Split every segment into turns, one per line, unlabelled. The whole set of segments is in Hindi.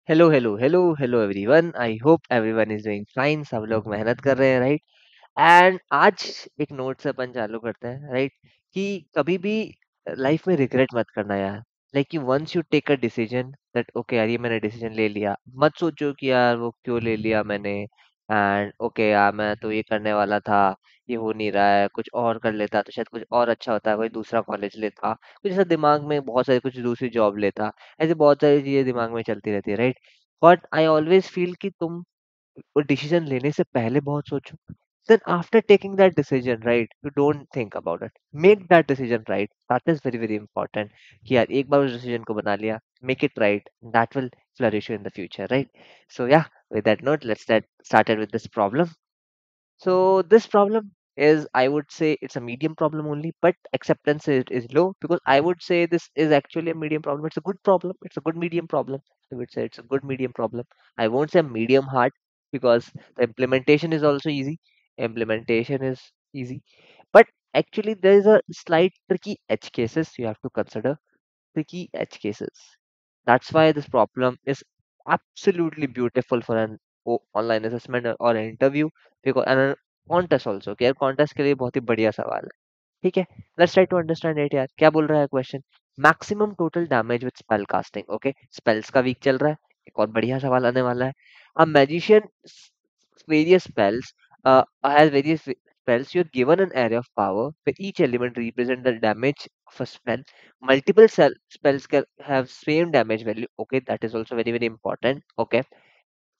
Hello hello hello hello everyone. I hope everyone is doing fine. सब लोग मेहनत कर रहे हैं, राइट? एंड आज एक नोट से अपन चालू करते हैं, राइट? कि कभी भी लाइफ में रिग्रेट मत करना यार। Like you once you take a decision that okay यार, ये मैंने डिसीजन ले लिया, मत सोचो कि यार वो क्यों ले लिया मैंने। एंड ओके यार, मैं तो ये करने वाला था, ये हो नहीं रहा है, कुछ और कर लेता तो शायद कुछ और अच्छा होता है, कोई दूसरा कॉलेज लेता, कुछ ऐसा दिमाग में बहुत सारे, कुछ दूसरी जॉब लेता। ऐसे बहुत सारी चीजें दिमाग में चलती रहती है, right? But I always feel कि तुम वो डिसीजन लेने से पहले बहुत सोचो। Then after taking that decision, right, you don't think about it. Make that decision right. That is very very important. कि यार एक बार उस decision को बना लिया, make it right. That will flourish you in the future, right? So yeah, with that note, let's get started with this problem. So this problem is, I would say, it's a medium problem only, but acceptance is low because I would say this is actually a medium problem. It's a good problem. It's a good medium problem. I would say it's a good medium problem. I won't say medium hard because the implementation is also easy. Implementation is easy, but actually there is a slight tricky edge cases you have to consider. Tricky edge cases. That's why this problem is absolutely beautiful for an online assessment or an interview because and a contest also कि यार contest के लिए बहुत ही बढ़िया सवाल है। ठीक है, let's try to understand it यार, क्या बोल रहा है question? Maximum total damage with spell casting. Okay, spells का वीक चल रहा है, एक और बढ़िया सवाल आने वाला है। A magician various spells has various spells. You're given an area of power where each element represent the damage of a spell. Multiple spells can have same damage value. Okay, that is also very very important. Okay,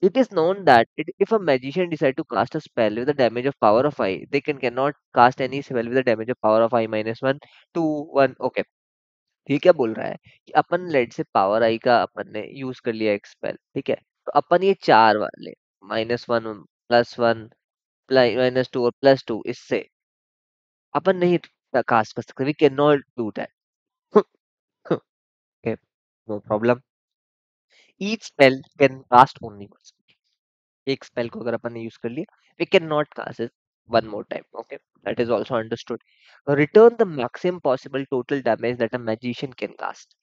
it is known that if a magician decide to cast a spell with a damage of power of I, they cannot cast any spell with a damage of power of I minus one to one. Okay, ये क्या बोल रहा है कि अपन लेट से पावर आई का अपन ने यूज कर लिया एक स्पेल, ठीक है? तो अपन ये चार वाले minus one, plus one, minus two और प्लस टू, इससे अपन नहीं कास्ट कर सकते। We can not do that. Okay, no problem. Each spell can cast only once. एक स्पेल को अगर अपन ने यूज कर लिया, we can not cast it one more time. Okay, that is also understood. Return the maximum possible total damage that a magician can cast.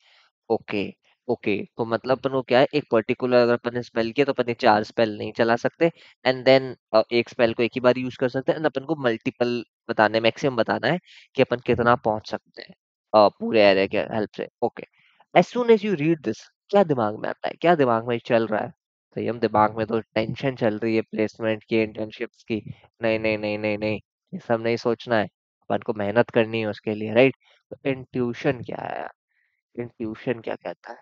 Okay, okay, तो मतलब अपन को क्या है, एक पर्टिकुलर अगर अपन ने स्पेल किया तो अपन ने चार स्पेल नहीं चला सकते। एंड देन एक स्पेल को एक ही बार यूज कर सकते हैं, एंड अपन को मल्टीपल बताने, मैक्सिमम बताना है कि अपन कितना पहुंच सकते हैं पूरे एरिया के हेल्प से। Okay, as soon as you read this, क्या दिमाग में आता है, क्या दिमाग में चल रहा है? तो हम दिमाग में तो टेंशन चल रही है प्लेसमेंट की, इंटर्नशिप्स की। नहीं नहीं नहीं नहीं नहीं, ये सब नहीं सोचना है, अपन को मेहनत करनी है उसके लिए, राइट? तो इंट्यूशन क्या है? इंट्यूशन क्या कहता है?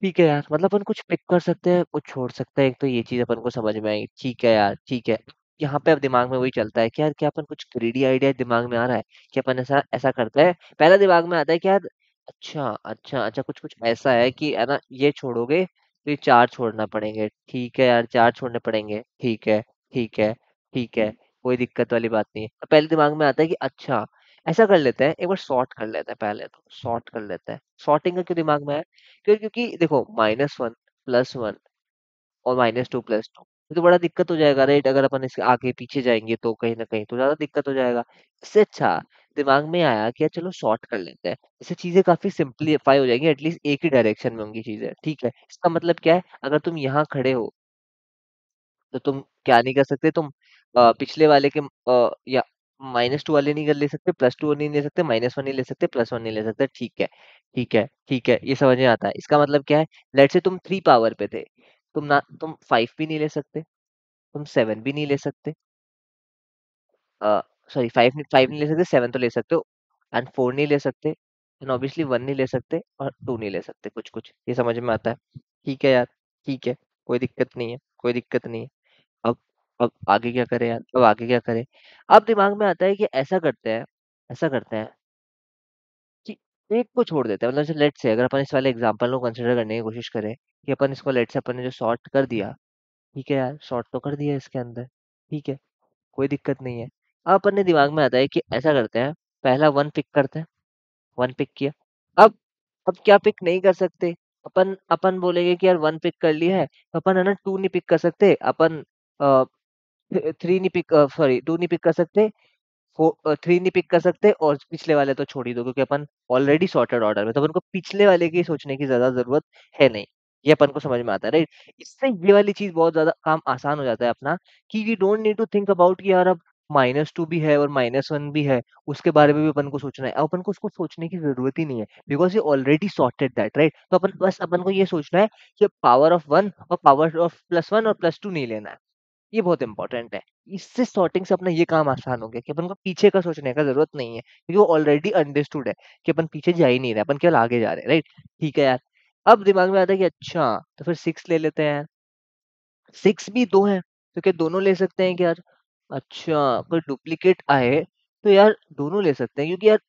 ठीक है यार, मतलब अपन कुछ पिक कर सकते हैं, कुछ छोड़ सकते हैं, एक तो ये चीज अपन को समझ में आई। ठीक है यार, ठीक है। यहाँ पे अब दिमाग में वही चलता है कि यार क्या अपन कुछ ग्रीडी आइडिया दिमाग में आ रहा है कि अपन ऐसा ऐसा करते हैं। पहला दिमाग में आता है कि यार अच्छा अच्छा अच्छा, कुछ कुछ ऐसा है कि है ना, ये छोड़ोगे तो ये चार छोड़ना पड़ेंगे। ठीक है यार, चार छोड़ने पड़ेंगे। ठीक है, ठीक है, ठीक है, कोई दिक्कत वाली बात नहीं है। तो पहले दिमाग में आता है कि अच्छा ऐसा कर लेते हैं, एक बार सॉर्ट कर लेते हैं, पहले तो सॉर्ट कर लेते हैं। सॉर्टिंग का क्यों दिमाग में है? क्योंकि देखो माइनस वन प्लस वन और माइनस टू प्लस टू, ये तो बड़ा दिक्कत हो जाएगा, राइट? अगर अपन इसके आगे पीछे जाएंगे तो कहीं ना कहीं तो ज्यादा दिक्कत हो जाएगा। इससे अच्छा दिमाग में आया कि यार चलो सॉर्ट कर लेते हैं, इससे चीजें काफी सिंपलीफाई हो जाएंगी, एटलीस्ट एक ही डायरेक्शन में होंगी चीजें। ठीक है, इसका मतलब क्या है, अगर तुम यहाँ खड़े हो तो तुम क्या नहीं कर सकते, तुम पिछले वाले के या माइनस टू वाले नहीं कर ले सकते, प्लस टू नहीं ले सकते, माइनस वन नहीं ले सकते, प्लस वन नहीं ले सकते। ठीक है, ठीक है, ठीक है, ये समझ में आता है। इसका मतलब क्या है, लेट से तुम थ्री पावर पे थे, तुम फाइव भी नहीं ले सकते, तुम सेवन भी नहीं ले सकते, सॉरी फाइव फाइव नहीं ले सकते, सेवन तो ले सकते हो, एंड फोर नहीं ले सकते, एंड ऑब्वियसली वन नहीं ले सकते, और टू नहीं ले सकते। कुछ कुछ ये समझ में आता है। ठीक है यार, ठीक है, कोई दिक्कत नहीं है, कोई दिक्कत नहीं है। अब अब आगे क्या करें यार, अब आगे क्या करें? अब दिमाग में आता है कि ऐसा करते हैं, ऐसा करते हैं कि एक को छोड़ देते हैं। मतलब लेट से अगर अपन इस वाले एग्जांपल को कंसिडर करने की कोशिश करें कि अपन इसको लेट से अपन ने जो सॉर्ट कर दिया, ठीक है यार, सॉर्ट तो कर दिया इसके अंदर, ठीक है, कोई दिक्कत नहीं है। अब अपन ने दिमाग में आता है कि ऐसा करते हैं, पहला वन पिक करते हैं, वन पिक किया। अब अब क्या पिक नहीं कर सकते? अपन अपन बोलेंगे कि यार वन पिक कर लिया है, तो अपन है ना टू नहीं पिक कर सकते, अपन थ्री नहीं पिक, सॉरी टू नहीं पिक कर सकते, थ्री नहीं पिक कर सकते, और पिछले वाले तो छोड़ ही दो क्योंकि अपन ऑलरेडी सॉर्टेड ऑर्डर में, तो अपन को पिछले वाले की सोचने की ज्यादा जरूरत है नहीं। ये अपन को समझ में आता है, राइट? इससे ये वाली चीज बहुत ज्यादा काम आसान हो जाता है अपना, कि we don't need to think about कि यार अब -2 भी है और -1 भी है, उसके बारे में भी अपन को सोचना है। अब अपन को उसको सोचने की जरूरत ही नहीं है, because you already sorted that, right? तो अपन को ये सोचना है कि पावर ऑफ 1 और पावर ऑफ +1 और +2 नहीं लेना है। ये बहुत इंपॉर्टेंट है। इससे सॉर्टिंग से अपना ये काम आसान हो गया कि अपन को पीछे का सोचने का जरूरत नहीं है, क्योंकि वो ऑलरेडी अंडरस्टूड है कि अपन पीछे जा ही नहीं रहे, अपन केवल आगे जा रहे हैं, राइट? ठीक है यार। अब दिमाग में आता है कि अच्छा, तो फिर 6 ले लेते हैं। 6 भी 2 है, तो क्या दोनों ले सकते हैं क्या यार? अच्छा, कोई डुप्लीकेट आए तो यार दोनों ले सकते हैं, क्योंकि यार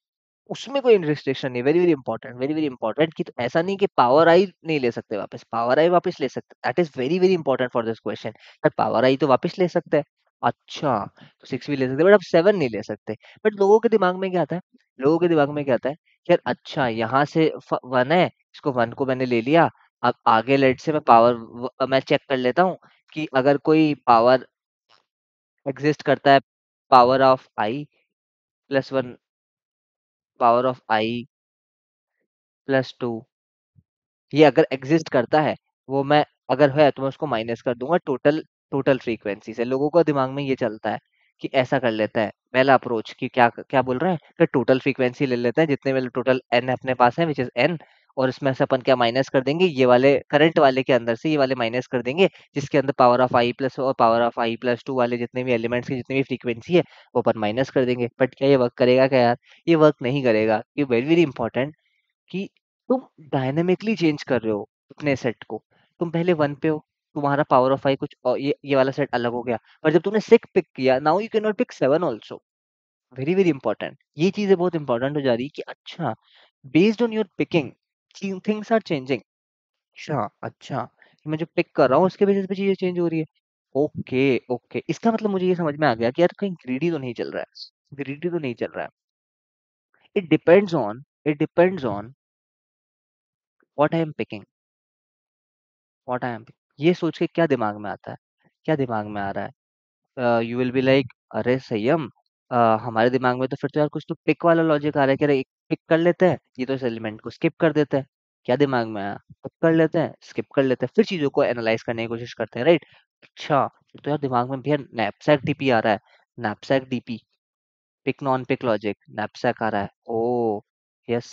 उसमें कोई रिस्ट्रिक्शन नहीं। Very very important, very very important, कि तो ऐसा नहीं कि पावर आई नहीं ले सकते वापस, पावर आई वापस ले सकते। That is very very important for this question, but power I तो वापस ले सकते हैं। अच्छा, तो 6 भी ले सकते हैं, बट अब 7 नहीं ले सकते। बट लोगों के दिमाग में क्या आता है, लोगों के दिमाग में क्या आता है कि यार अच्छा, यहाँ से 1 है, इसको 1 को मैंने ले लिया। अब आगे लेट से मैं पावर मैं चेक कर लेता हूँ कि अगर कोई पावर एग्जिस्ट करता है, power of I +1, power of I +2, ये अगर एग्जिस्ट करता है, वो मैं, अगर है तो मैं उसको माइनस कर दूंगा टोटल टोटल फ्रीक्वेंसी से। लोगों को दिमाग में ये चलता है कि ऐसा कर लेता है पहला अप्रोच, कि क्या क्या बोल रहे हैं कि टोटल फ्रीक्वेंसी ले लेते हैं, जितने में टोटल एन अपने पास है, विच इज एन, और इसमें से अपन क्या माइनस कर देंगे, ये वाले करंट वाले के अंदर से ये वाले माइनस कर देंगे, जिसके अंदर पावर ऑफ आई प्लस और पावर ऑफ आई +2 वाले जितने भी एलिमेंट्स की जितनी भी फ्रीक्वेंसी है, वो अपन माइनस कर देंगे। बट क्या ये वर्क करेगा क्या यार? ये वर्क नहीं करेगा। ये वेरी वेरी इंपॉर्टेंट, कि तुम डायनामिकली चेंज कर रहे हो अपने सेट को। तुम पहले 1 पे हो, तुम्हारा पावर ऑफ 5 कुछ और, ये वाला सेट अलग हो गया। पर जब तुमने 6 पिक किया, now you can not pick 7 also. Very very important, ये चीजें बहुत इंपॉर्टेंट हो जा रही है कि अच्छा, based on your picking things are changing. अच्छा अच्छा, मैं जो पिक कर रहा हूँ उसके बेसिस पे चीजें चेंज हो रही है। ओके ओके, इसका मतलब मुझे ये समझ में आ गया कि यार कहीं ग्रीडी तो नहीं चल रहा है, ग्रीडी तो नहीं चल रहा है। It depends on what I am picking, what I am, ये सोच के क्या दिमाग में आता है, क्या दिमाग में आ रहा है? यू विल बी लाइक, अरे संयम, हमारे दिमाग में तो फिर तो यार कुछ तो पिक वाला लॉजिक आ रहा है कि अरे एक पिक कर लेते हैं, ये तो इस एलिमेंट को स्किप कर देते हैं। क्या दिमाग में आया? पिक कर लेते हैं, स्किप कर लेते हैं, फिर चीजों को एनालाइज करने की कोशिश करते हैं, राइट? अच्छा, फिर तो यार दिमाग में भैया नैपसैक डीपी आ रहा है। Knapsack DP, pick non pick logic, knapsack आ रहा है। Oh yes,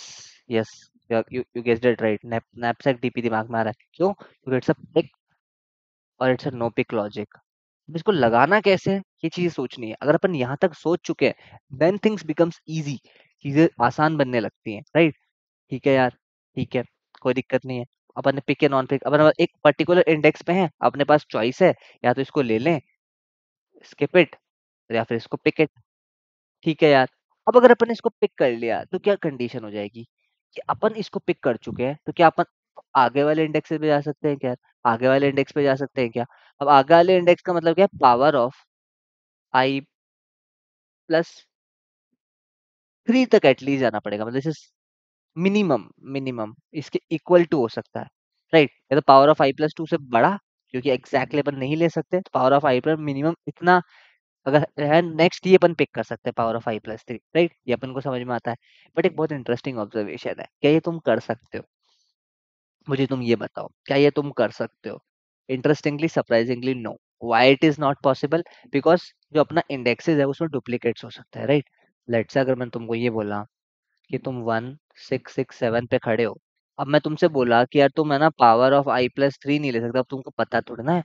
yes, you you guessed it right, knapsack DP दिमाग में आ रहा है। क्यों? क्योंकि इट्स अ पिक और it's a no pick logic. अब इसको लगाना कैसे है, ये चीज सोचनी है। अगर अपन यहाँ तक सोच चुके हैं, देन थिंग्स बिकम्स इजी, चीजें आसान बनने लगती हैं, राइट? ठीक है यार, ठीक है, कोई दिक्कत नहीं है। अपन ने पिक या नॉन पिक, अपन एक पर्टिकुलर इंडेक्स पे है, अपने पास चॉइस है, या तो इसको ले लें, स्किप इट, या फिर इसको पिक इट। ठीक है यार। अब अगर अपन इसको पिक कर लिया तो क्या कंडीशन हो जाएगी, कि अपन इसको पिक कर चुके हैं, तो क्या अपन आगे वाले इंडेक्स पे जा सकते हैं क्या? आगे वाले इंडेक्स पे जा सकते हैं क्या? अब आगे वाले इंडेक्स का मतलब क्या है? पावर ऑफ आई +3 तक एटलीस्ट जाना पड़ेगा, मतलब दिस इज मिनिमम, मिनिमम इसके इक्वल टू हो सकता है, राइट? या तो पावर ऑफ आई +2 से बड़ा, क्योंकि एग्जैक्टली अपन नहीं ले सकते, तो पावर ऑफ आई पर मिनिमम इतना अगर है, नेक्स्ट ये अपन पिक कर सकते हैं पावर ऑफ आई +3, राइट? ये अपन को समझ में आता है। बट एक बहुत इंटरेस्टिंग ऑब्जर्वेशन है, क्या ये तुम कर सकते हो? मुझे तुम ये बताओ, क्या ये तुम कर सकते हो? Interestingly, surprisingly, no. Why it is not possible? Because जो अपना इंडेक्सेस है उसमें डुप्लीकेट्स हो सकता है, राइट? लेट्स से अगर मैं तुमको ये बोला कि तुम 1 6 6 7 पे खड़े हो, अब मैं तुमसे बोला कि यार तुम है ना पावर ऑफ आई +3 नहीं ले सकते। अब तुमको पता थोड़ा ना है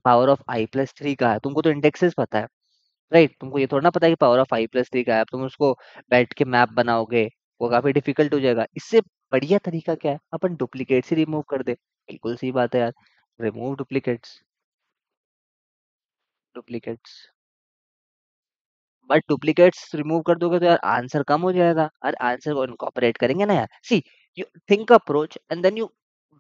पावर ऑफ आई +3 का है, तुमको तो इंडेक्सेस पता है, राइट? तुमको ये थोड़ा ना पता है कि पावर ऑफ आई +3 का है। अब तुम उसको बैठ के मैप बनाओगे, वो काफी डिफिकल्ट हो जाएगा। इससे बढ़िया तरीका क्या है, अपन डुप्लीकेट्स ही रिमूव कर दे। बिल्कुल सही बात है यार, remove duplicates, duplicates. But duplicates remove कर दोगे तो यार आंसर कम हो जाएगा, और आंसर को इनकॉर्पोरेट करेंगे ना यार। See, you think approach and then you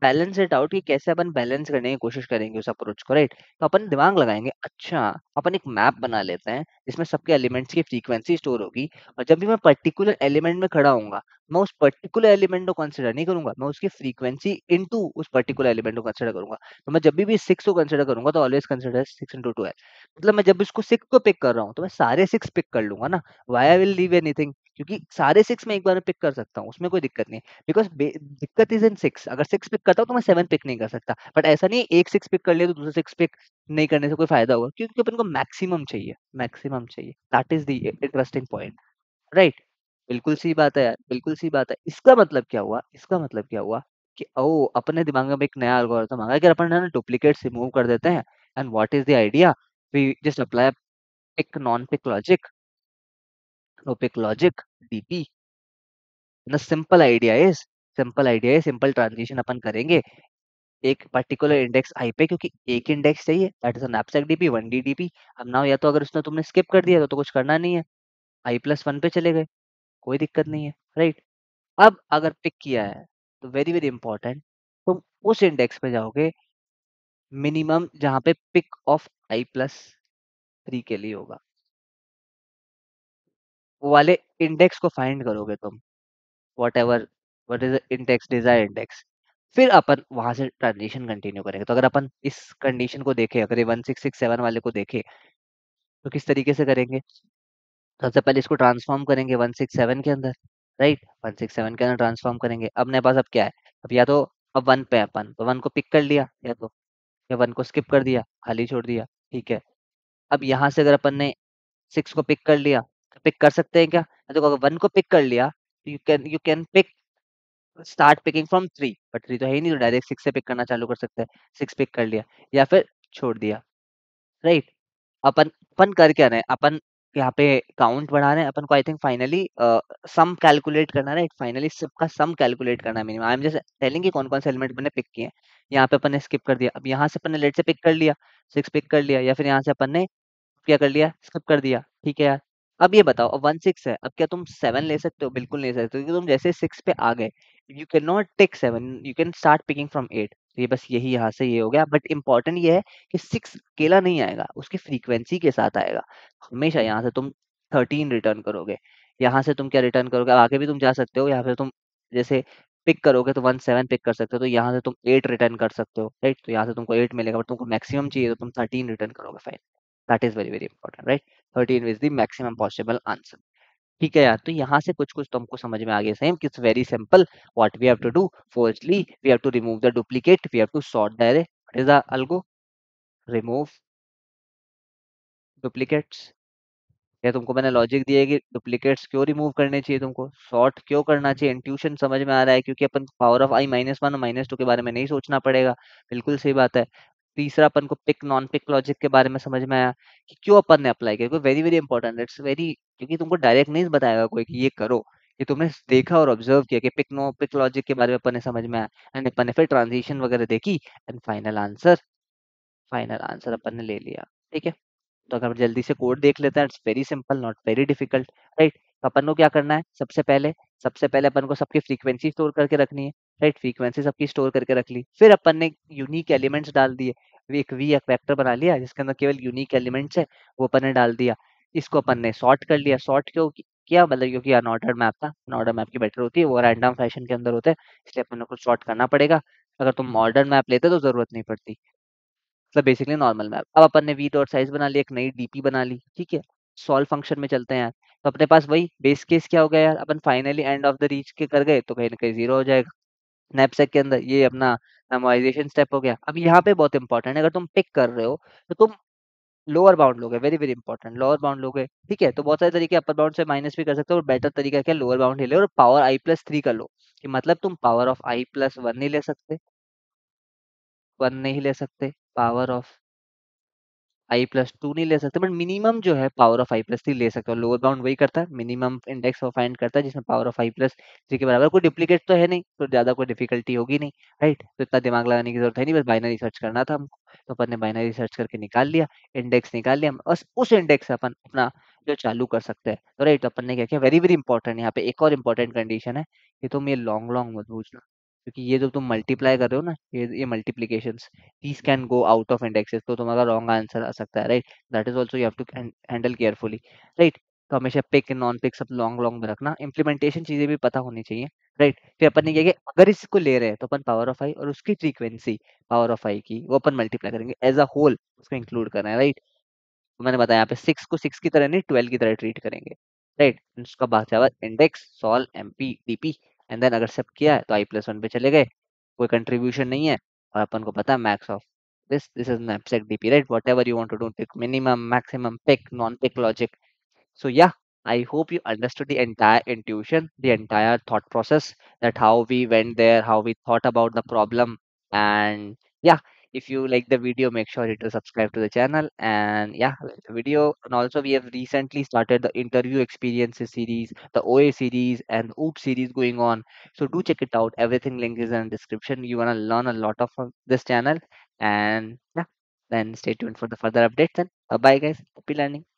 balance it out, कि कैसे अपन बैलेंस करने की कोशिश करेंगे उस अप्रोच को, राइट? तो अपन दिमाग लगाएंगे, अच्छा अपन एक मैप बना लेते हैं जिसमें सबके एलिमेंट्स की फ्रीक्वेंसी स्टोर होगी, और जब भी मैं पर्टिकुलर एलिमेंट में खड़ा होऊंगा, मैं उस पर्टिकुलर एलिमेंट को कंसिडर नहीं करूंगा, मैं उसकी फ्रीक्वेंसी इनटू उस पर्टिकुलर एलिमेंट को कंसिडर करूंगा। तो मैं जब भी 6 को कंसिडर करूंगा, तो ऑलवेज कंसिडर 6 × 2, मतलब मैं जब इसको 6 को पिक कर रहा हूँ, तो मैं सारे 6 पिक कर लूंगा ना। Why I will leave anything? क्योंकि सारे 6 मैं एक बार में पिक कर सकता हूँ, उसमें कोई दिक्कत नहीं है। बिकॉज़ बे दिक्कत इज़ इन 6, अगर 6 पिक करता हूँ तो मैं 7 पिक नहीं कर सकता। बट ऐसा नहीं है एक 6 पिक कर लिया तो दूसरा 6 पिक नहीं करने से कोई फ़ायदा होगा, क्योंकि अपन को मैक्सिमम चाहिए। That is the interesting point, right? बिल्कुल सही बात है यार, बिल्कुल सही बात है। इसका मतलब क्या हुआ कि ओह! अपने दिमाग में अब एक नया एल्गोरिथम आ गया कि अपन है ना डुप्लीकेट्स रिमूव कर देते हैं and what is the idea? We just apply pick non pick logic, no pick logic, DP. The simple simple transition अपन करेंगे एक पर्टिकुलर इंडेक्स आई पे, क्योंकि एक इंडेक्स चाहिए, that is a knapsack DP, 1 D DP. अब नाउ या तो अगर उसने तुमने स्किप कर दिया तो कुछ करना नहीं है, i+1 पे चले गए, कोई दिक्कत नहीं है, राइट? अब अगर पिक किया है तो वेरी वेरी इंपॉर्टेंट, तुम उस इंडेक्स पे जाओगे मिनिमम जहाँ पे पिक ऑफ i+3 के लिए होगा, वो वाले इंडेक्स को फाइंड करोगे तुम, whatever what is index, desire index. फिर अपन वहां से ट्रांजिशन कंटिन्यू करेंगे। तो अगर अपन इस कंडीशन को देखें, अगर ये 1667 वाले को देखें, तो किस तरीके से करेंगे? सबसे पहले इसको ट्रांसफॉर्म करेंगे 167 के अंदर, राइट? 167 के अंदर ट्रांसफॉर्म करेंगे। अब अपने पास अब क्या है? अब या तो अब वन पे है अपन, तो वन को पिक कर लिया, या वन को स्किप कर दिया, खाली छोड़ दिया, ठीक है। अब यहाँ से अगर अपन ने 6 को पिक कर लिया, तो पिक कर सकते हैं क्या? देखो अगर वन को पिक कर लिया, you can pick, start picking from 3, but 3 तो है ही नहीं, तो डायरेक्ट 6 से पिक करना चालू कर सकते हैं। 6 पिक कर लिया या फिर छोड़ दिया, राइट? अपन अपन कर क्या रहे हैं? अपन यहाँ पे काउंट बढ़ा रहे हैं। अपन को I think finally sum calculate करना है, राइट? फाइनली सबका सम कैलकुलेट करना है minimum. I am just telling कि कौन-कौन से एलिमेंट मैंने पिक किए हैं। यहाँ पे अपन ने स्किप कर दिया। अब यहाँ से अपन ने लेट से पिक कर लिया, 6 पिक कर लिया, या फिर यहाँ से अपन ने क्या कर लिया? स्किप कर दिया, ठीक है यार। अब ये बताओ, अब 1 6 है, अब क्या तुम 7 ले सकते हो? बिल्कुल नहीं ले सकते, क्योंकि तुम जैसे 6 पे आ गए, you can not take 7, you can start picking from 8। ये बस यही यहाँ से ये हो गया, बट इम्पोर्टेंट ये है कि 6 अकेला नहीं आएगा, उसकी फ्रीक्वेंसी के साथ आएगा। हमेशा यहाँ से तुम 13 रिटर्न करोगे, यहाँ से तुम क्या रिटर्न करोगे? अब आगे भी तुम जा सकते हो, यहाँ पे तुम जैसे पिक करोगे तो 17 पिक कर सकते हो, तो यहाँ से तुम 8 रिटर्न कर सकते हो, राइट? तो यहाँ से तुमको 8 मिलेगा, बट तुमको मैक्सिमम चाहिए तो तुम 13 रिटर्न करोगे, fine. That is very very important, right? 13 is the maximum possible answer. ठीक है यार, तो यहाँ से कुछ कुछ तुमको समझ में आ गया। Same kits very simple. What we have to do, firstly we have to remove the duplicate, we have to sort the array. What is the algo? Remove duplicates. या तुमको मैंने लॉजिक दिया है कि डुप्लीकेट्स क्यों रिमूव करने चाहिए, तुमको सॉर्ट क्यों करना चाहिए, इंट्यूशन समझ में आ रहा है, क्योंकि अपन पावर ऑफ i-1 और -2 के बारे में नहीं सोचना पड़ेगा। बिल्कुल सही बात है। तीसरा अपन को पिक नॉन पिक लॉजिक के बारे में समझ में आया कि क्यों अपन ने अप्लाई किया, क्योंकि very very important, it's very, क्योंकि तुमको डायरेक्ट नहीं बताएगा कोई कि ये करो। ये तुमने देखा और ऑब्जर्व किया कि पिक नो पिक लॉजिक के बारे में अपन ने समझ में आया, एंड अपन ने फिर ट्रांजिशन वगैरह देखी, एंड फाइनल आंसर अपन ने ले लिया, ठीक है। तो अगर जल्दी से कोड देख लेते हैं, it's very simple, not very difficult, right? तो अपन को क्या करना है? सबसे पहले अपन को सबकी फ्रीक्वेंसी स्टोर करके रखनी है, राइट? फ्रीक्वेंसी सबकी स्टोर करके रख ली, फिर अपन ने यूनिक एलिमेंट्स डाल दिए। एक वेक्टर बना लिया जिसके अंदर केवल यूनिक एलिमेंट्स है, वो अपन ने डाल दिया। इसको अपन ने सॉर्ट कर लिया। सॉर्ट क्यों किया? मतलब क्योंकि अनऑर्डर्ड मैप था, अनऑर्डर्ड मैप की बेटर होती है, वो रैंडम फैशन के अंदर होता है, इसलिए अपन को सॉर्ट करना पड़ेगा। अगर तुम ऑर्डर मैप लेते तो जरूरत नहीं पड़ती, मतलब बेसिकली नॉर्मल मैप। अब अपन ने वी डॉट साइज बना लिया, एक नई डीपी बना ली, ठीक है। सॉल्व फंक्शन में चलते हैं यार। तो अपने पास वही बेस केस क्या हो गया यार, अपन finally end of the reach के कर गए तो कहीं ना कहीं जीरो हो जाएगा नैपसैक के अंदर। ये अपना मेमोराइजेशन स्टेप हो गया। अब यहाँ पे बहुत इंपॉर्टेंट है, अगर तुम पिक कर रहे हो तो तुम लोअर बाउंड लोगे, very very important, lower bound लोगे, ठीक है। तो बहुत सारे तरीके, अपर बाउंड से माइनस भी कर सकते हो, और बेटर तरीका क्या, लोअर बाउंड ही ले और पावर i+3 कर लो, कि मतलब तुम पावर ऑफ i+1 नहीं ले सकते, 1 नहीं ले सकते, पावर ऑफ i+2 नहीं ले सकते, बट मिनिमम जो है पावर ऑफ i+3 ले सकते हो। लोअर बाउंड वही करता है, मिनिमम इंडेक्स वो फाइंड करता है जिसमें पावर ऑफ i+3 के बराबर। कोई डुप्लीकेट तो है नहीं, तो ज्यादा कोई डिफिकल्टी होगी नहीं, राइट? तो इतना दिमाग लगाने की जरूरत है नहीं, बस बाइनरी सर्च करना था हमको। तो अपन ने बाइनरी सर्च करके निकाल लिया, इंडेक्स निकाल लिया, बस उस इंडेक्स से अपन अपना जो चालू कर सकते हैं। तो राइट, तो अपन ने क्या किया, वेरी वेरी इंपॉर्टेंट, यहाँ पे एक और इंपॉर्टेंट कंडीशन है, ये तुम ये लॉन्ग लॉन्ग मत पूछना, क्योंकि ये जो तुम मल्टीप्लाई कर रहे हो ना, ये multiplication, these can go out of indexes, तो तुम्हारा रॉन्ग आंसर आ सकता है, right? That is also you have to handle carefully, right? तो हमेशा पिक नॉन पिक सब लॉन्ग लॉन्ग में रखना, इंप्लीमेंटेशन चीजें भी पता होनी चाहिए, राइट? फिर अपन ने क्या किया, अगर इसको ले रहे हैं तो अपन पावर ऑफ आई और उसकी फ्रीक्वेंसी पावर ऑफ आई की वो अपन मल्टीप्लाई करेंगे एज अ होल, उसको इंक्लूड करना है, राइट? तो मैंने बताया यहाँ पे 6 को 6 की तरह नहीं, 12 की तरह ट्रीट करेंगे। राइट? उसका बाद Java index, sol, MP, DP and then अगर सब किया है तो I+1 पे चले गए, कोई कंट्रीब्यूशन नहीं है और अपन को पता है max of this is knapsack DP, right? Whatever you want to do, pick minimum, maximum, pick, non pick logic. So yeah, I hope you understood the entire intuition, the entire thought process, that how we went there, how we thought about the problem. And yeah, if you like the video, make sure you to subscribe to the channel. And yeah, like the video. And also we have recently started the interview experiences series, the OA series and the OOP series going on. So do check it out. Everything link is in the description. You wanna learn a lot of from this channel. And yeah, then stay tuned for the further updates. And bye bye guys. Happy learning.